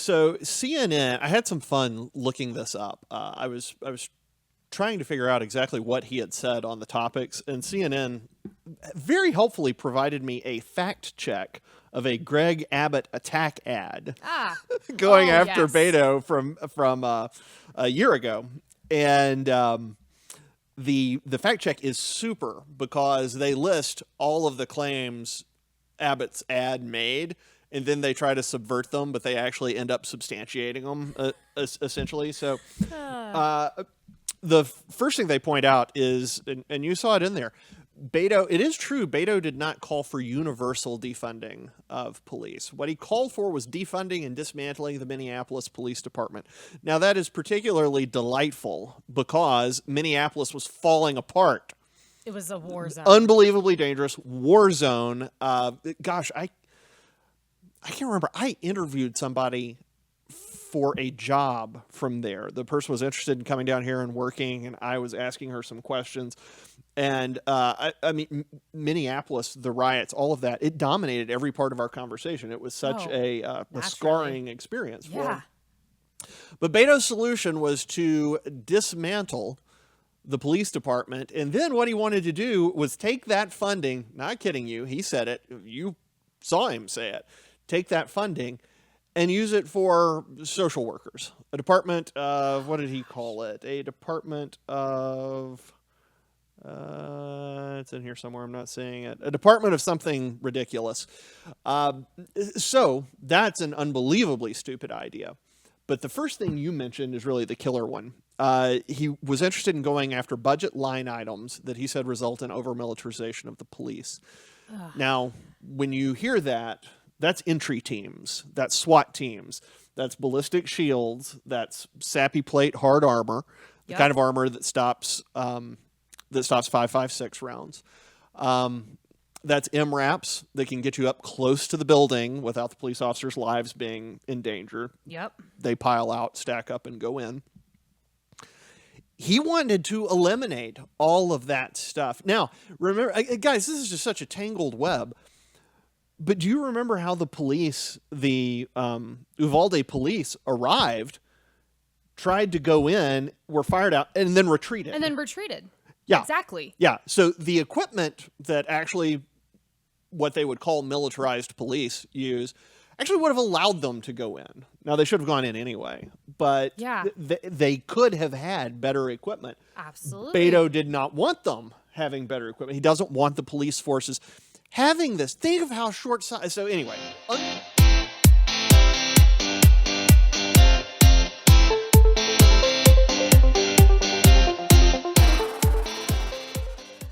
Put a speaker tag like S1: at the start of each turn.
S1: So CNN, I had some fun looking this up. I was trying to figure out exactly what he had said on the topics, and CNN very helpfully provided me a fact check of a Greg Abbott attack ad going after Beto from a year ago. And the fact check is super because they list all of the claims Abbott's ad made, and then they try to subvert them, but they actually end up substantiating them, essentially. So the first thing they point out is, and you saw it in there, Beto, it is true, Beto did not call for universal defunding of police. What he called for was defunding and dismantling the Minneapolis Police Department. Now, that is particularly delightful because Minneapolis was falling apart.
S2: It was a war zone.
S1: Unbelievably dangerous war zone. Gosh, I can't remember. I interviewed somebody for a job from there. The person was interested in coming down here and working, and I was asking her some questions. And I mean, Minneapolis, the riots, all of that, it dominated every part of our conversation. It was such a scarring experience for him. But Beto's solution was to dismantle the police department. And then what he wanted to do was take that funding, not kidding you, he said it, you saw him say it, take that funding and use it for social workers. A department of, what did he call it? A department of... it's in here somewhere. I'm not seeing it. A department of something ridiculous. So that's an unbelievably stupid idea. But the first thing you mentioned is really the killer one. He was interested in going after budget line items that he said result in over-militarization of the police. Now, when you hear that, that's entry teams, that's SWAT teams, that's ballistic shields, that's sappy plate hard armor, the kind of armor that stops 5.56 rounds. That's MRAPs that can get you up close to the building without the police officers' lives being in danger.
S2: Yep.
S1: They pile out, stack up, and go in. He wanted to eliminate all of that stuff. Now, remember, guys, this is just such a tangled web. But do you remember how the police, the Uvalde police, arrived, tried to go in, were fired out, and then retreated? Yeah.
S2: Exactly.
S1: Yeah. So the equipment that actually what they would call militarized police use actually would have allowed them to go in. Now, they should have gone in anyway, but they could have had better equipment.
S2: Absolutely.
S1: Beto did not want them having better equipment. He doesn't want the police forces having this. Think of how short-sighted. So anyway...